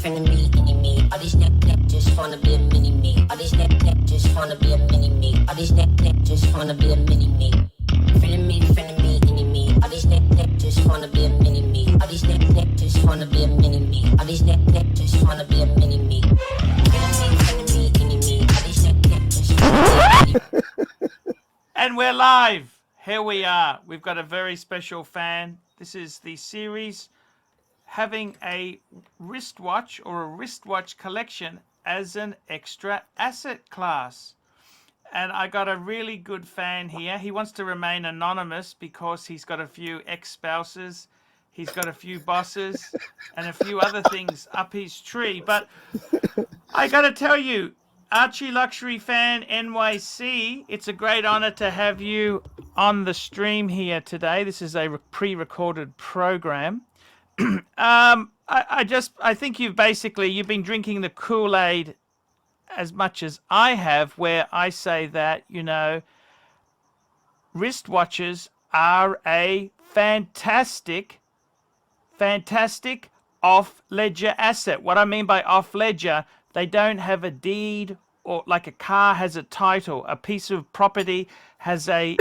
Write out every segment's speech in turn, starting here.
frenemy, enemy. All these neck just wanna be a mini me. All these neck just wanna be a mini me. All these neck just wanna be a mini me. Frenemy, enemy. All these neck just wanna be a mini me. All these neck just wanna be a mini me. All these neck just wanna be a mini me. Frenemy, enemy. All these neck just wanna be a mini me. And we're live. Here we are. We've got a very special fan. This is the series having a wristwatch or a wristwatch collection as an extra asset class. And I got a really good fan here. He wants to remain anonymous because he's got a few ex-spouses, he's got a few bosses, and a few other things up his tree. But I got to tell you, ArchieLuxury fan NYC, it's a great honor to have you on the stream here today. This is a pre-recorded program. I think you've been drinking the Kool-Aid as much as I have, where I say that, you know, wristwatches are a fantastic off-ledger asset. What I mean by off-ledger, they don't have a deed, or like a car has a title. A piece of property has a,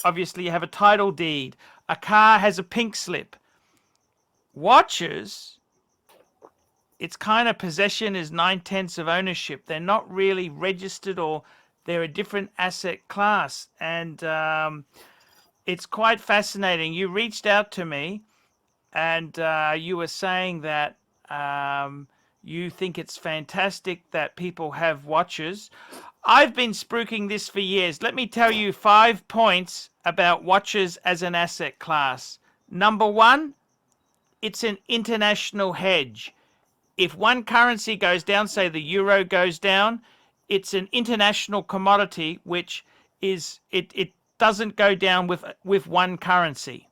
obviously you have a title deed. A car has a pink slip. Watches, its kind of possession is 9/10 of ownership. They're not really registered, or they're a different asset class. And it's quite fascinating. You reached out to me and you were saying that you think it's fantastic that people have watches. I've been spruiking this for years. Let me tell you 5 points about watches as an asset class. Number one, it's an international hedge. If one currency goes down, say the euro goes down, it's an international commodity, which is, it doesn't go down with one currency.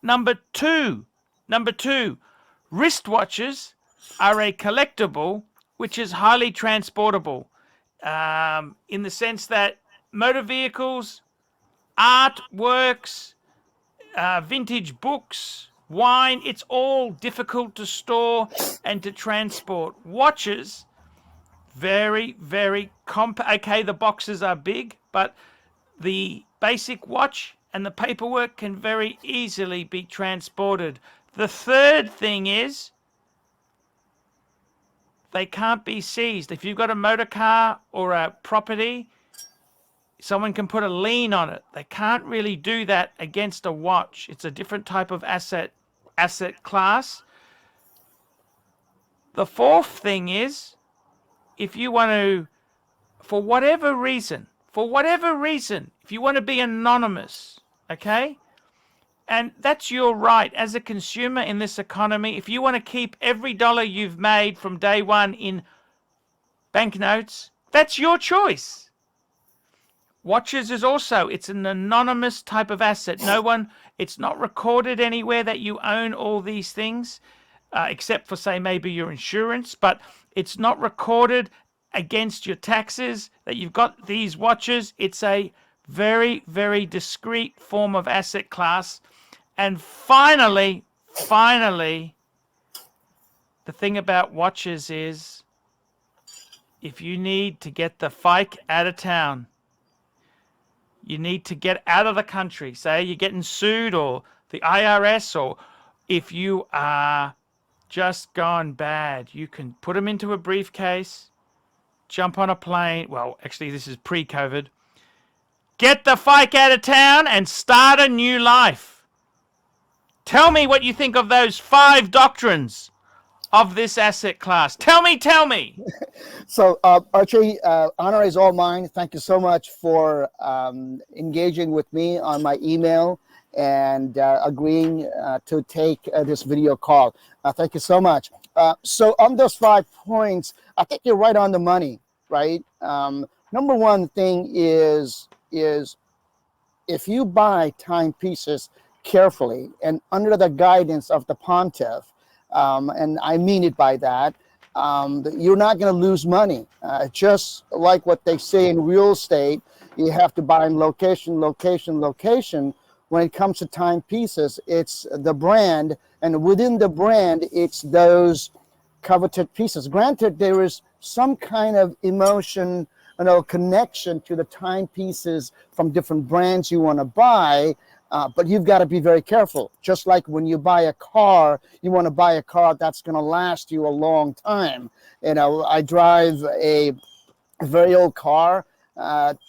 Number two, wristwatches are a collectible, which is highly transportable, in the sense that motor vehicles, artworks, vintage books, wine, it's all difficult to store and to transport. Watches, very, very okay, the boxes are big, but the basic watch and the paperwork can very easily be transported. The third thing is they can't be seized. If you've got a motor car or a property, someone can put a lien on it. They can't really do that against a watch. It's a different type of asset class. The fourth thing is, if you want to, for whatever reason, if you want to be anonymous, okay? And that's your right as a consumer in this economy. If you want to keep every dollar you've made from day one in banknotes, that's your choice. Watches is also, it's an anonymous type of asset. It's not recorded anywhere that you own all these things, except for, say, maybe your insurance, but it's not recorded against your taxes that you've got these watches. It's a very, very discreet form of asset class. And finally, the thing about watches is, if you need to get the fike out of town, you need to get out of the country, say you're getting sued, or the IRS, or if you are just gone bad, you can put them into a briefcase, jump on a plane. Well, actually, this is pre-COVID. Get the fike out of town and start a new life. Tell me what you think of those 5 doctrines of this asset class. Tell me. So, Archie, honor is all mine. Thank you so much for engaging with me on my email and agreeing to take this video call. Thank you so much. So on those 5 points, I think you're right on the money, right? Number one thing is if you buy timepieces carefully and under the guidance of the pontiff, and I mean it by that, you're not going to lose money. Just like what they say in real estate, you have to buy in location. When it comes to timepieces, it's the brand, and within the brand, it's those coveted pieces. Granted, there is some kind of emotion, connection to the timepieces from different brands you want to buy, but you've got to be very careful. Just like when you buy a car, you want to buy a car that's going to last you a long time. I drive a very old car,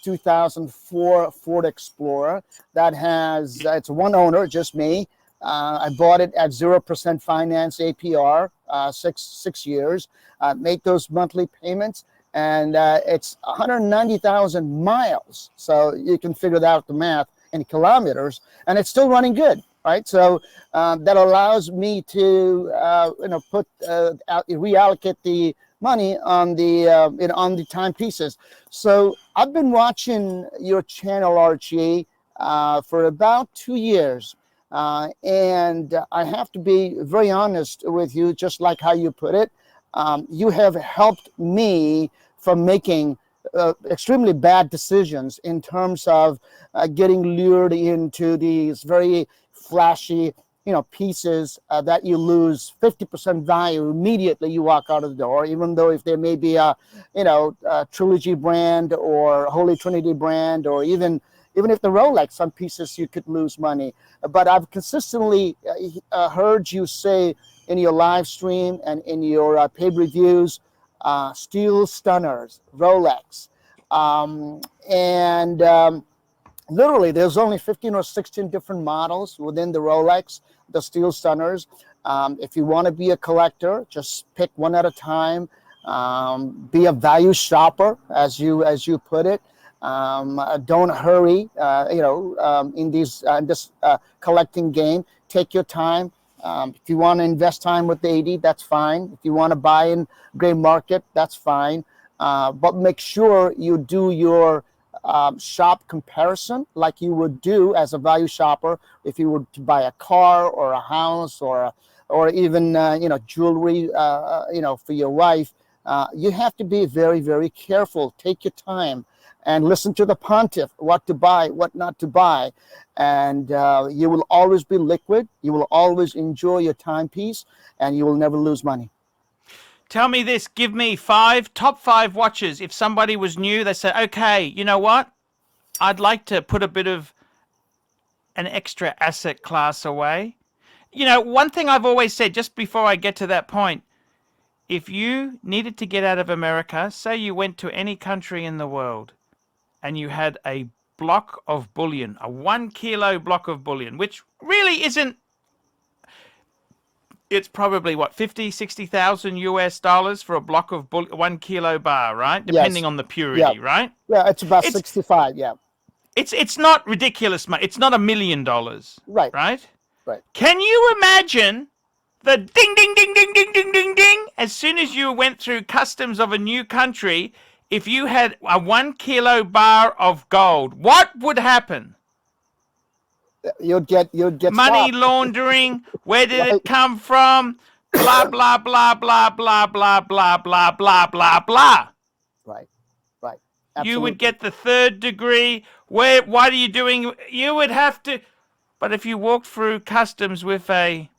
2004 Ford Explorer that has, it's one owner, just me. I bought it at 0% finance APR, 6 years, made those monthly payments, and it's 190,000 miles. So you can figure out the math in kilometers, and it's still running good, right? So that allows me to, reallocate the money on the timepieces. So I've been watching your channel, Archie, for about 2 years. And I have to be very honest with you, just like how you put it. You have helped me from making extremely bad decisions in terms of getting lured into these very flashy, pieces that you lose 50% value immediately you walk out of the door, even though if there may be a Trilogy brand or Holy Trinity brand, or even if the Rolex, some pieces you could lose money. But I've consistently heard you say in your live stream and in your paid reviews, steel stunners, Rolex, literally there's only 15 or 16 different models within the Rolex, the steel stunners. If you want to be a collector, just pick one at a time. Be a value shopper, as you put it. Don't hurry, in this collecting game. Take your time. If you want to invest time with the 80, that's fine. If you want to buy in gray market, that's fine. But make sure you do your shop comparison like you would do as a value shopper if you were to buy a car or a house or even jewelry for your wife. You have to be very, very careful. Take your time and listen to the pontiff, what to buy, what not to buy, and you will always be liquid. You will always enjoy your timepiece, and you will never lose money. Tell me this, give me top five watches. If somebody was new, they say, okay, you know what? I'd like to put a bit of an extra asset class away. One thing I've always said, just before I get to that point, if you needed to get out of America, say you went to any country in the world and you had a block of bullion, a 1 kilo block of bullion, which really isn't, it's probably what, 50, 60,000 US dollars for a block of 1 kilo bar, right? Depending on the purity, right? Yeah, it's about 65. Yeah. It's not ridiculous, mate. It's not $1 million. Right. Right? Right. Can you imagine the ding, ding, ding, ding, ding, ding, ding, ding, as soon as you went through customs of a new country, if you had a 1 kilo bar of gold, what would happen? You'd get money stopped. Laundering. Where did it come from? Blah blah blah blah blah blah blah blah blah blah blah. Right. Absolutely. You would get the 3rd degree. What are you doing? You would have to. But if you walked through customs with say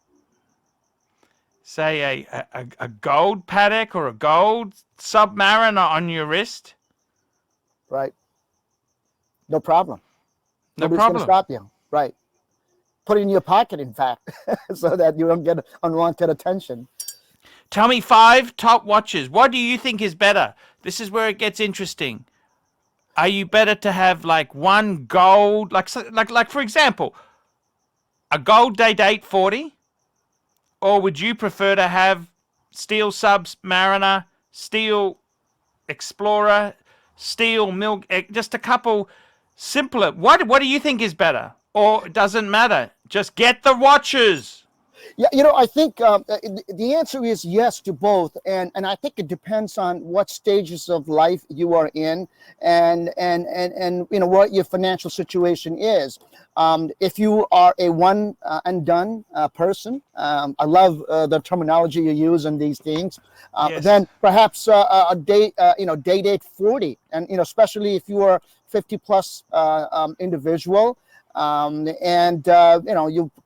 a gold Patek or a gold Submariner on your wrist, right? No problem. Nobody's going to stop you. Right. Put it in your pocket, in fact, so that you don't get unwanted attention. Tell me 5 top watches. What do you think is better? This is where it gets interesting. Are you better to have like one gold, like for example, a gold date 840, or would you prefer to have steel Submariner, steel Explorer, steel Milk, just a couple simpler? What do you think is better? Or it doesn't matter. Just get the watches. Yeah, I think the answer is yes to both, and I think it depends on what stages of life you are in, and what your financial situation is. If you are a one and done person, I love the terminology you use in these things. Yes. Then perhaps a date, date 40, and especially if you are 50 plus individual. You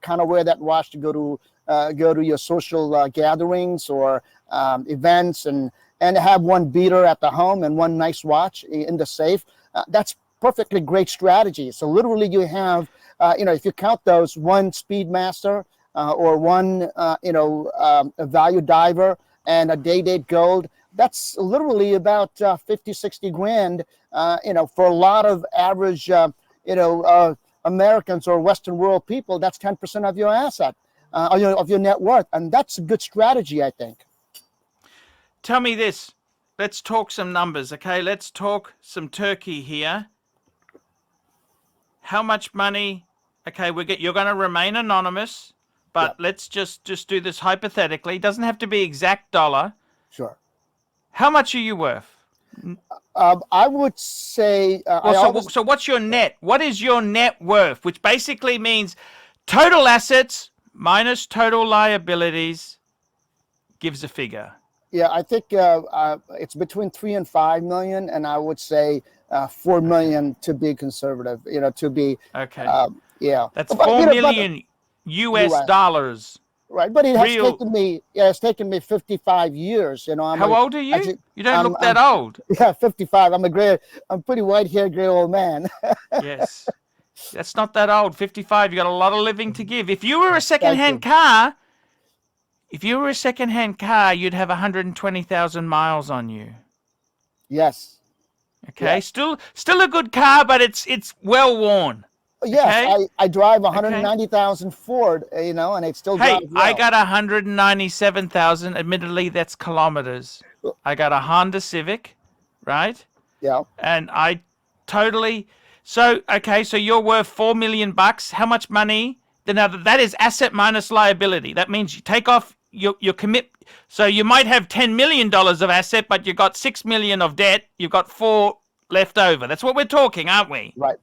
kind of wear that watch to go to go to your social gatherings or events and have one beater at the home and one nice watch in the safe. That's perfectly great strategy. So literally you have, if you count those, one Speedmaster or one, a value diver and a day-date gold, that's literally about 50, 60 grand, for a lot of average, Americans or Western world people. That's 10% of your asset, of your net worth. And that's a good strategy, I think. Tell me this. Let's talk some numbers, okay? Let's talk some turkey here. How much money? Okay, you're going to remain anonymous, but Yep. let's just do this hypothetically. It doesn't have to be exact dollar. Sure. How much are you worth? I would say. So what's your net? What is your net worth? Which basically means total assets minus total liabilities gives a figure. Yeah, I think it's between 3 and 5 million, and I would say 4 million to be conservative. To be okay. Yeah, that's 4 million US dollars. Right, but it has taken me 55 years. How old are you? You don't look that old. Yeah, 55. I'm pretty white-haired, gray old man. Yes, that's not that old. 55. You got a lot of living to give. If you were a second-hand car. If you were a second-hand car, you'd have 120,000 miles on you. Yes. Okay. Yeah. Still a good car, but it's well worn. Yes, okay? I drive 190,000 Ford, and it still drives well. I got 197,000. Admittedly, that's kilometers. I got a Honda Civic, right? Yeah. And I totally. So you're worth $4 million. How much money? Now that is asset minus liability. That means you take off your commit. So you might have $10 million of asset, but you got $6 million of debt. You've got 4 left over. That's what we're talking, aren't we? Right.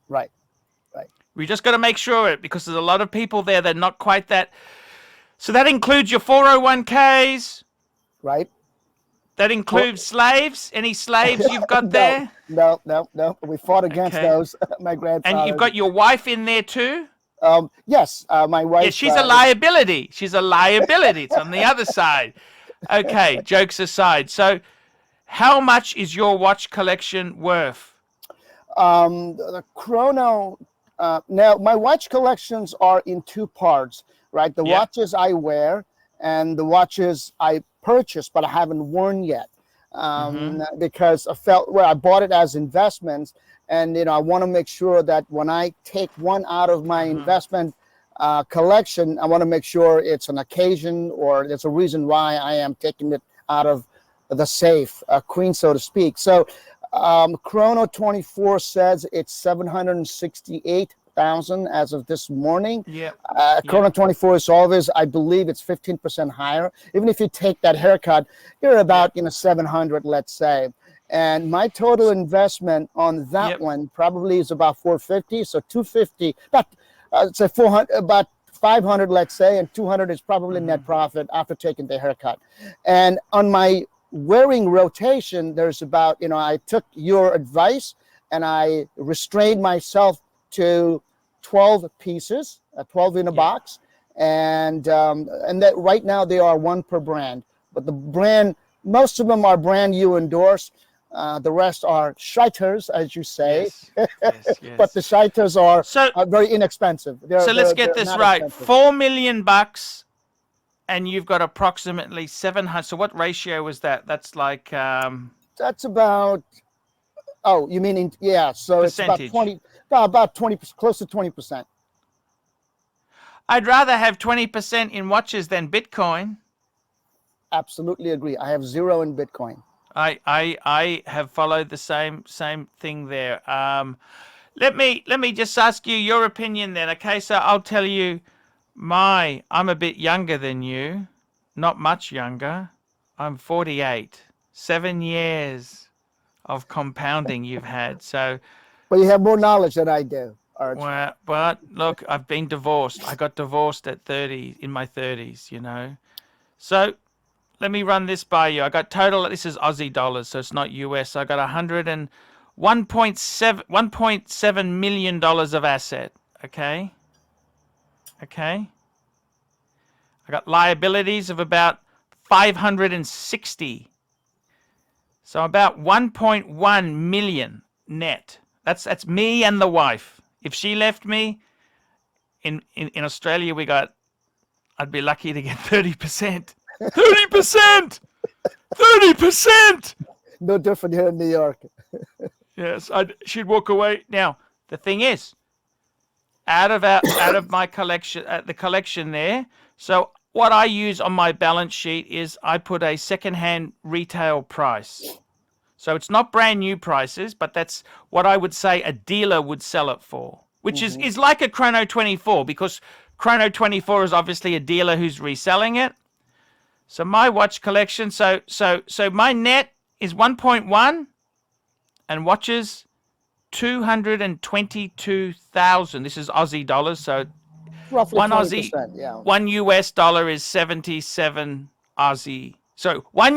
We just got to make sure because there's a lot of people there that are not quite that. So that includes your 401ks. Right. That includes slaves. Any slaves you've got there? No. We fought against those. My grandfather. And you've got your wife in there too? Yes, my wife. Yeah, she's a liability. She's a liability. It's on the other side. Okay, jokes aside. So how much is your watch collection worth? The chrono. Now, my watch collections are in 2 parts, right? The watches I wear and the watches I purchased, but I haven't worn yet, because I bought it as investments, and I want to make sure that when I take one out of my investment collection, I want to make sure it's an occasion or there's a reason why I am taking it out of the safe, queen, so to speak. So. Chrono 24 says it's 768,000 as of this morning. Yeah. Chrono 24 is always, I believe, it's 15% higher. Even if you take that haircut, you're about 700, let's say. And my total investment on that one probably is about 450. So 250, say 400, about 500, let's say, and 200 is probably net profit after taking the haircut. And on my wearing rotation, there's about, I took your advice and I restrained myself to 12 pieces, 12 in a box. And that right now they are 1 per brand, but the brand, most of them are brand you endorse. The rest are shiters, as you say. Yes. But the shiters are very inexpensive. Let's get this right. Expensive. $4 million. And you've got approximately 700. So what ratio is that? That's like. That's about. Oh, you mean So percentage. It's about 20, close to 20%. I'd rather have 20% in watches than Bitcoin. Absolutely agree. I have 0 in Bitcoin. I have followed the same thing there. Let me just ask you your opinion then. Okay, so I'll tell you. I'm a bit younger than you, not much younger. I'm 48. 7 years of compounding you've had. So, but you have more knowledge than I do. Arch. Well, but look, I've been divorced. I got divorced at 30, in my 30s, So let me run this by you. I got total. This is Aussie dollars, so it's not US. I got $1.7 million of asset. Okay. I I got liabilities of about 560. So about 1.1 million net. That's me and the wife. If she left me in Australia, I'd be lucky to get 30%. 30%! 30%! No different here in New York. Yes, she'd walk away. Now, the thing is, out of my collection, the collection there. So what I use on my balance sheet is I put a secondhand retail price. So it's not brand new prices, but that's what I would say a dealer would sell it for, which is like a Chrono 24, because Chrono 24 is obviously a dealer who's reselling it. So my watch collection, so my net is 1.1 and watches 222,000. This is Aussie dollars, so Roughly one 20%, Aussie, yeah. one US dollar is 77 Aussie. So one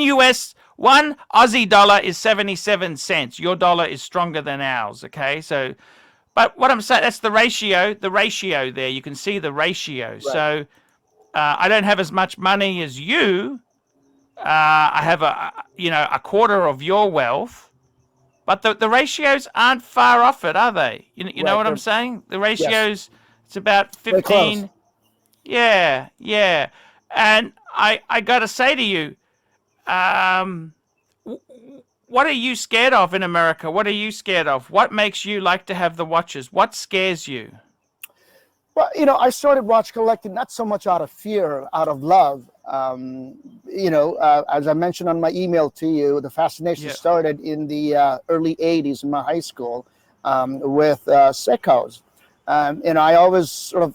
Aussie dollar is 77 cents. Your dollar is stronger than ours, okay? So, but what I'm saying, that's the ratio there. You can see the ratio. Right. So I don't have as much money as you. I have a quarter of your wealth. But the ratios aren't far off it, are they? You right. know what I'm saying? The ratios, yes. It's about 15. Yeah. And I got to say to you, what are you scared of in America? What are you scared of? What makes you like to have the watches? What scares you? Well, I started watch collecting not so much out of fear, out of love. As I mentioned on my email to you, the fascination started in the early 80s in my high school with Seikos. And I always sort of,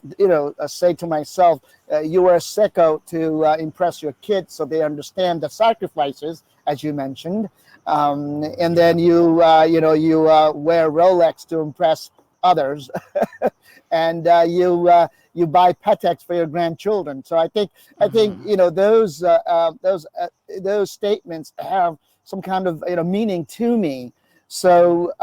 say to myself, you wear a Seiko to impress your kids so they understand the sacrifices, as you mentioned. And then you wear Rolex to impress others. And you buy Pateks for your grandchildren. So I think those statements have some kind of meaning to me. So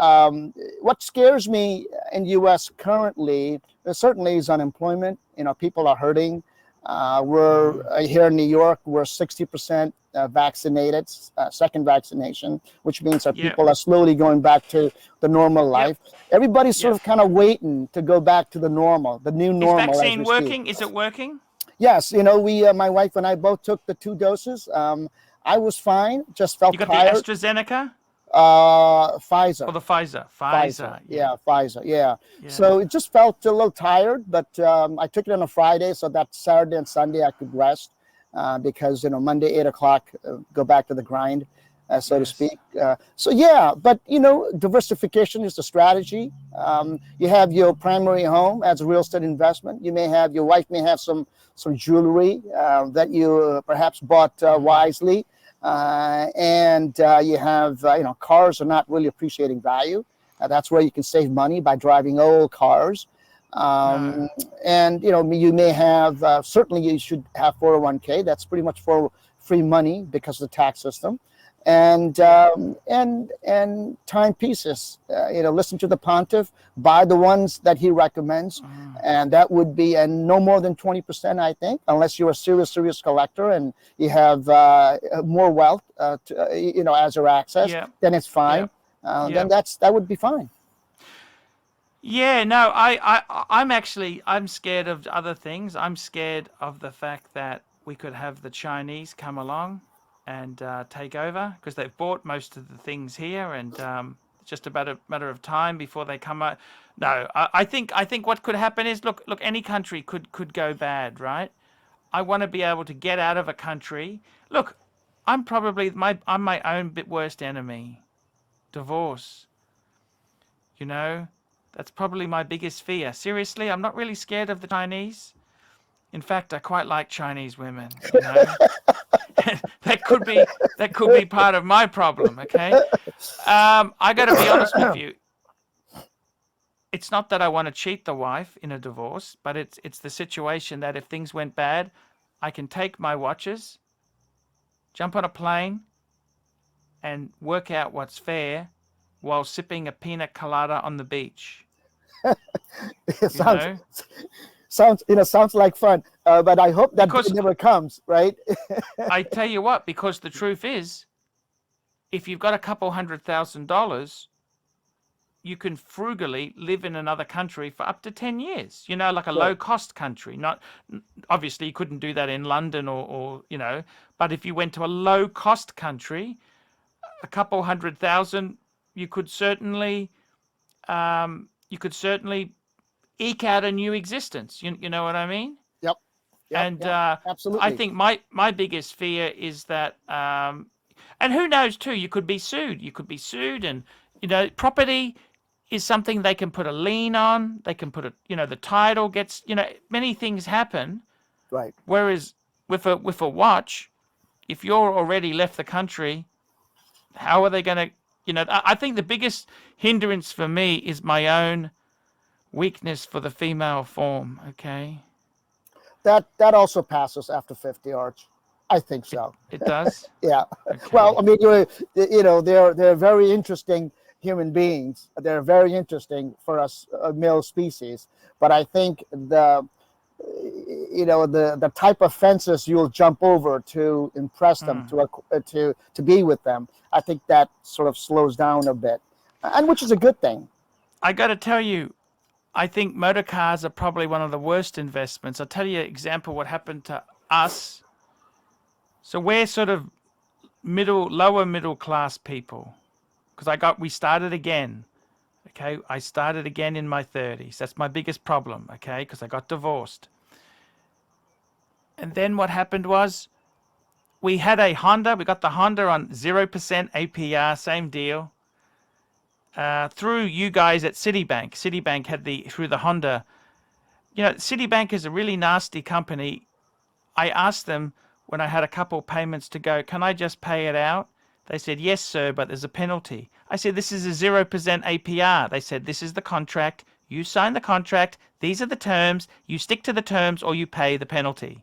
what scares me in U.S. currently certainly is unemployment. People are hurting. We're here in New York. We're 60% vaccinated, second vaccination, which means that people are slowly going back to the normal life. Everybody's sort of kind of waiting to go back to the normal, the new normal. Is vaccine working? Is it working? Yes. My wife and I both took the 2 doses. I was fine. Just felt tired. You got the AstraZeneca? Pfizer. Oh, the Pfizer. Yeah, Pfizer. Yeah. So it just felt a little tired, but I took it on a Friday, so that Saturday and Sunday I could rest because Monday 8 o'clock go back to the grind, so to speak. But diversification is the strategy. You have your primary home as a real estate investment. Your wife may have some jewelry that you perhaps bought wisely. And you have, cars are not really appreciating value. That's where you can save money by driving old cars. And, you may have, certainly you should have 401k. That's pretty much for free money because of the tax system. And timepieces, listen to the pontiff, buy the ones that he recommends. And that would be no more than 20%, I think, unless you're a serious collector and you have more wealth, as your access, then it's fine. Then that would be fine. Yeah, no, I'm scared of other things. I'm scared of the fact that we could have the Chinese come along and take over, because they've bought most of the things here, and it's just about a matter of time before they come out. No, I think what could happen is, look, any country could go bad, right? I want to be able to get out of a country. Look, I'm my own worst enemy. Divorce. That's probably my biggest fear. Seriously, I'm not really scared of the Chinese. In fact, I quite like Chinese women. That could be part of my problem. Okay, I got to be honest with you. It's not that I want to cheat the wife in a divorce, but it's the situation that if things went bad, I can take my watches, jump on a plane, and work out what's fair while sipping a pina colada on the beach. sounds like fun. But I hope that Because day never comes, right? I tell you what, because the truth is, if you've got a couple $100,000, you can frugally live in another country for up to 10 years, like a Sure. low cost country. Not obviously you couldn't do that in London or but if you went to a low cost country, a couple 100,000, you could certainly eke out a new existence. You know what I mean? Yep. Yep. And Yep. I Absolutely. think my biggest fear is that, and who knows too, you could be sued. You could be sued, and property is something they can put a lien on. They can put the title gets, many things happen. Right. Whereas with a watch, if you're already left the country, how are they going to? I think the biggest hindrance for me is my own weakness for the female form. Okay. That also passes after 50, Arch. I think so. It does. Yeah. Okay. Well, I mean, they're very interesting human beings. They're very interesting for us male species. But I think the type of fences you'll jump over to impress them, to be with them, I think that sort of slows down a bit, and which is a good thing. I got to tell you, I think motor cars are probably one of the worst investments. I'll tell you an example what happened to us. So we're sort of lower middle class people, because we started again. Okay, I started again in my 30s. That's my biggest problem. Okay, because I got divorced. And then what happened was we had a Honda. We got the Honda on 0% APR, same deal. Through you guys at Citibank. Citibank had through the Honda. Citibank is a really nasty company. I asked them when I had a couple payments to go, can I just pay it out? They said, yes, sir, but there's a penalty. I said, this is a 0% APR. They said, this is the contract. You sign the contract. These are the terms. You stick to the terms or you pay the penalty.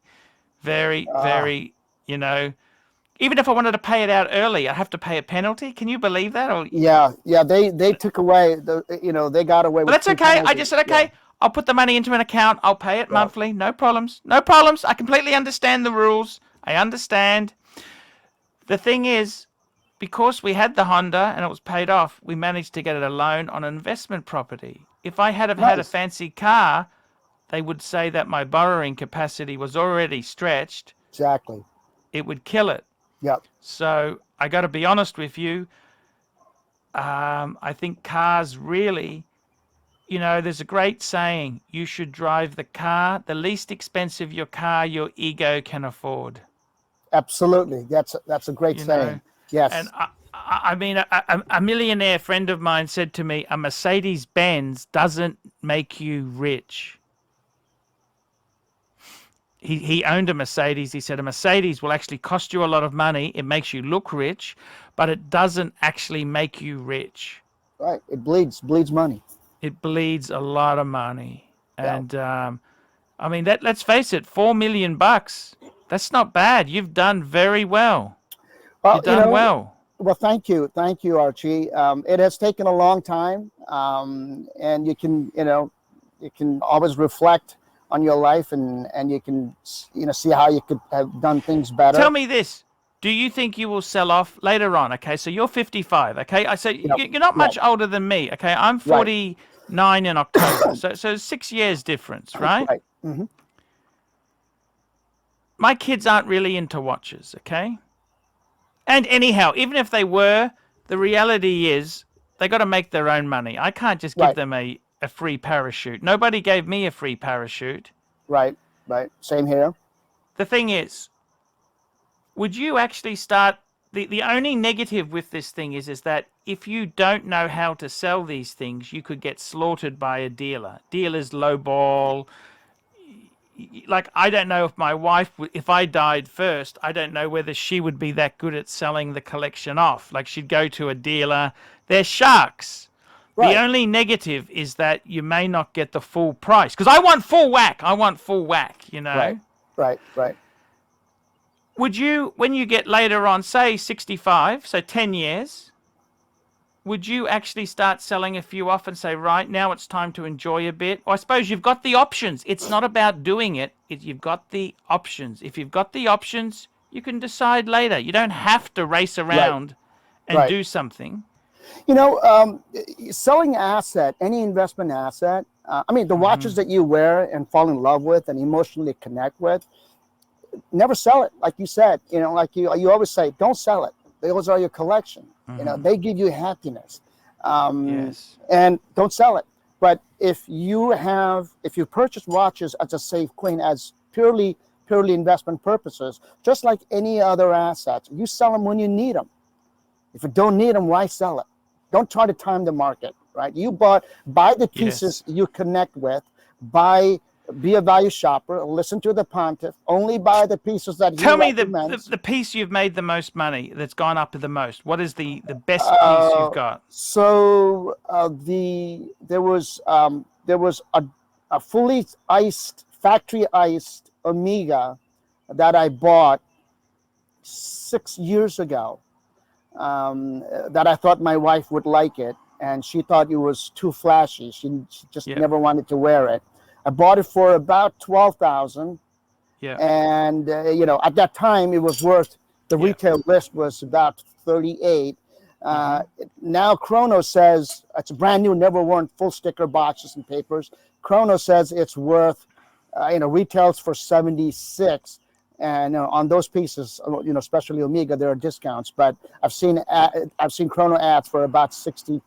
Very, very, even if I wanted to pay it out early, I have to pay a penalty. Can you believe that? Yeah. They took away they got away with. But that's okay. I just said, okay, I'll put the money into an account. I'll pay it monthly. No problems. No problems. I completely understand the rules. I understand. The thing is, because we had the Honda and it was paid off, we managed to get it a loan on an investment property. If I had had a fancy car, they would say that my borrowing capacity was already stretched. Exactly. It would kill it. Yep. So I got to be honest with you. I think cars really, there's a great saying, you should drive the car, the least expensive your car your ego can afford. Absolutely. That's a great saying. Yes. And I mean, a millionaire friend of mine said to me, a Mercedes-Benz doesn't make you rich. He owned a Mercedes. He said a Mercedes will actually cost you a lot of money. It makes you look rich, but it doesn't actually make you rich. Right. It bleeds money. It bleeds a lot of money. Yeah. And I mean, let's face it, $4 million. That's not bad. You've done very well. You've done well. Well, thank you, Archie. It has taken a long time, and you can always reflect on your life, and you can see how you could have done things better. Tell me this: do you think you will sell off later on? Okay, so you're 55. Okay, I say you're not much older than me. Okay, I'm 49 in October, so 6 years difference, right? Right. Mm-hmm. My kids aren't really into watches. Okay, and anyhow, even if they were, the reality is they got to make their own money. I can't just give them a free parachute. Nobody gave me a free parachute. Right. Same here. The thing is, would you actually start... The only negative with this thing is that if you don't know how to sell these things, you could get slaughtered by a dealer. Dealers lowball. Like, I don't know if my wife, if I died first, I don't know whether she would be that good at selling the collection off. Like, she'd go to a dealer. They're sharks. Right. The only negative is that you may not get the full price. Because I want full whack. Right. Would you, when you get later on, say 65, so 10 years, would you actually start selling a few off and say, right, now it's time to enjoy a bit? Or I suppose you've got the options. It's not about doing it. You've got the options. If you've got the options, you can decide later. You don't have to race around and do something. You know, selling asset, any investment asset, I mean, the watches that you wear and fall in love with and emotionally connect with, never sell it. Like you said, you know, like you always say, don't sell it. Those are your collection. You know, they give you happiness. Yes. And don't sell it. But if you purchase watches as a safe queen, as purely investment purposes, just like any other assets, you sell them when you need them. If you don't need them, why sell it? Don't try to time the market, right? Buy the pieces you connect with, be a value shopper, listen to the pontiff, only buy the pieces that he recommends. The piece you've made the most money, that's gone up the most. What is the best piece you've got? So there was a fully iced, factory iced Omega that I bought 6 years ago. That I thought my wife would like it, and she thought it was too flashy. She just never wanted to wear it. I bought it for about $12,000. Yeah. And you know, at that time, it was worth, the retail list was about $38. Now Chrono says it's brand new, never worn, full sticker boxes and papers. Chrono says it's worth, retails for $76. And on those pieces, you know, especially Omega, there are discounts. But I've seen Chrono ads for about $65.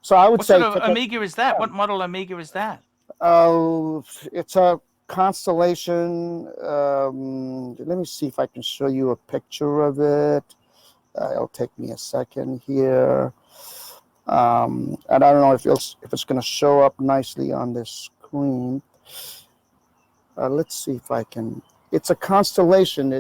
So I would say. What sort of Omega is that? What model Omega is that? Oh, it's a Constellation. Let me see if I can show you a picture of it. It'll take me a second here. And I don't know if it's going to show up nicely on this screen. Let's see if I can. It's a Constellation.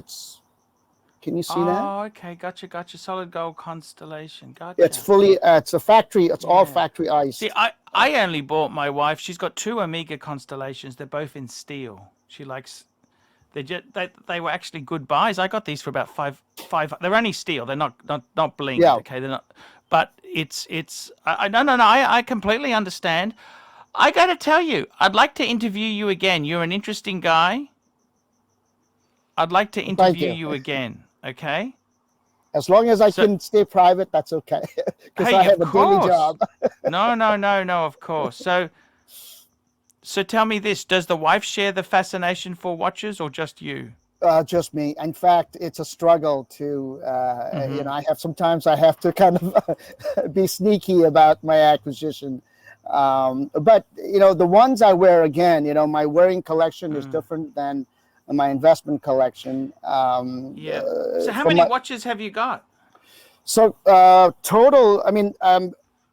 Can you see that? Oh, okay. Gotcha. Solid gold Constellation. Gotcha. It's fully, it's a factory. It's all factory ice. See, I only bought my wife. She's got 2 Omega Constellations. They're both in steel. She likes. They were actually good buys. I got these for about five. They're only steel. They're not blinged. Yeah. Okay, they're not. But it's. No. I completely understand. I got to tell you, I'd like to interview you again. You're an interesting guy. I'd like to interview you again. Okay. As long as I can stay private, that's okay. Because I have a daily job. No, of course. So tell me this, does the wife share the fascination for watches or just you? Just me. In fact, it's a struggle to, you know, sometimes I have to kind of be sneaky about my acquisition. But, you know, the ones I wear, again, you know, my wearing collection is different than my investment collection. So how many watches have you got? So total, I mean,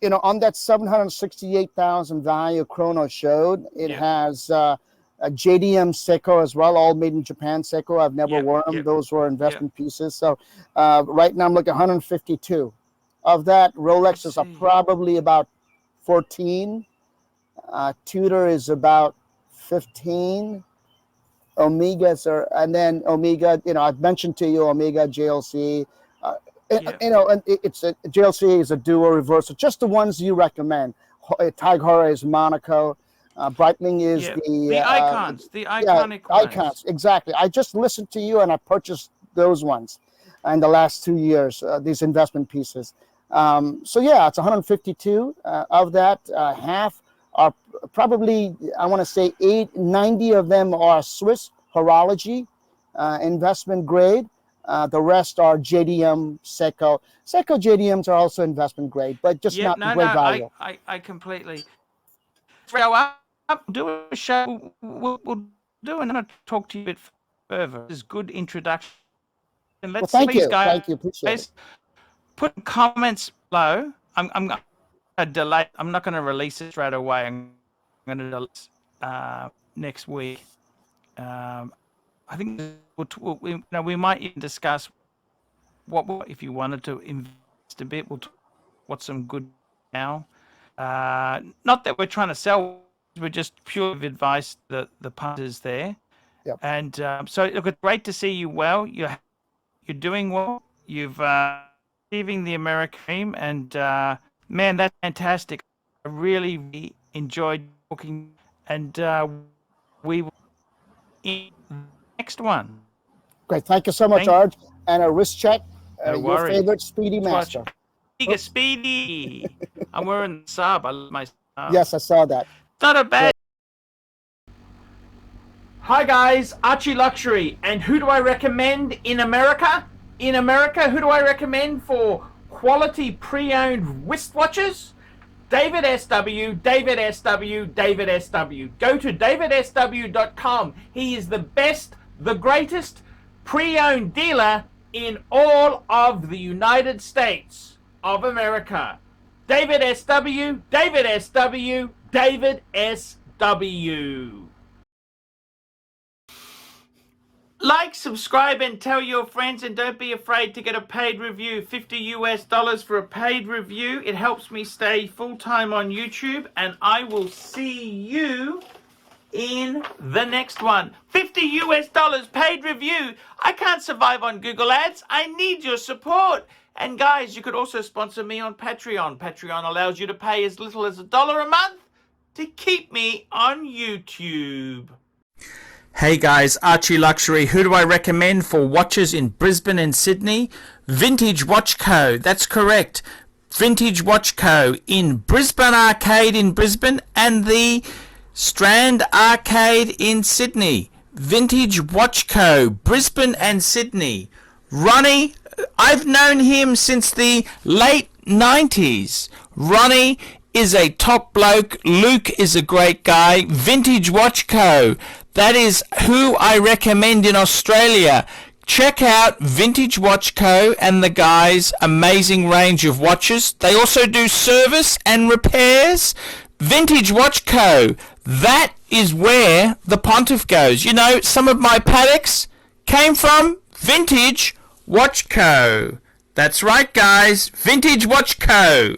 you know, on that 768,000 value Chrono showed, it has a JDM Seiko as well, all made in Japan Seiko. I've never worn them. Those were investment pieces. So right now I'm looking at 152. Of that, Rolexes are probably about 14. Tudor is about 15. Omegas are, and then Omega, you know, I've mentioned to you Omega JLC. You know, and it's a JLC is a duo reversal, just the ones you recommend. Tag Heuer is Monaco. Breitling is the icons, the iconic ones. Icons, exactly. I just listened to you and I purchased those ones in the last 2 years, these investment pieces. So yeah, it's 152. Of that, half are probably, I want to say 90 of them are Swiss horology, investment grade. The rest are JDM Seiko. Seiko JDMs are also investment grade, but just not great value. I completely. So do a show. We'll do and I'll talk to you a bit further. This is good introduction. And let's thank please, you. guys, Thank you. Appreciate it. Put comments below. I'm going to delay. I'm not going to release it straight away. I'm going to delete next week. I think we might even discuss what if you wanted to invest a bit. We'll talk what's some good now. Not that we're trying to sell. We're just pure advice. The punters there. Yep. And so look, it's great to see you. Well, you're doing well. You've achieving the American dream, and man, that's fantastic. I really enjoyed talking, and we will in the next one. Great. Thank you so much, Thank- Arch. And a wrist check. No Your worries. favorite Speedy Master. Speedy. I'm wearing the sub. I love my sub. Yes, I saw that. Not a bad. Hi guys, ArchieLuxury, and who do I recommend in America? In America, who do I recommend for quality pre-owned wristwatches? David SW, David SW, David SW. Go to davidsw.com. He is the best, the greatest pre-owned dealer in all of the United States of America. David SW, David SW, David SW. Like, subscribe, and tell your friends, and don't be afraid to get a paid review. $50 for a paid review. It helps me stay full-time on YouTube, and I will see you in the next one. $50 paid review. I can't survive on Google Ads. I need your support. And guys, you could also sponsor me on Patreon. Patreon allows you to pay as little as $1 a month to keep me on YouTube. Hey guys, ArchieLuxury. Who do I recommend for watches in Brisbane and Sydney? Vintage Watch Co. That's correct. Vintage Watch Co. in Brisbane Arcade in Brisbane and the Strand Arcade in Sydney. Vintage Watch Co. Brisbane and Sydney. Ronnie, I've known him since the late 90s. Ronnie is a top bloke. Luke is a great guy. Vintage Watch Co. That is who I recommend in Australia. Check out Vintage Watch Co. and the guys' amazing range of watches. They also do service and repairs. Vintage Watch Co. That is where the Pontiff goes. You know, some of my Patek's came from Vintage Watch Co. That's right, guys. Vintage Watch Co.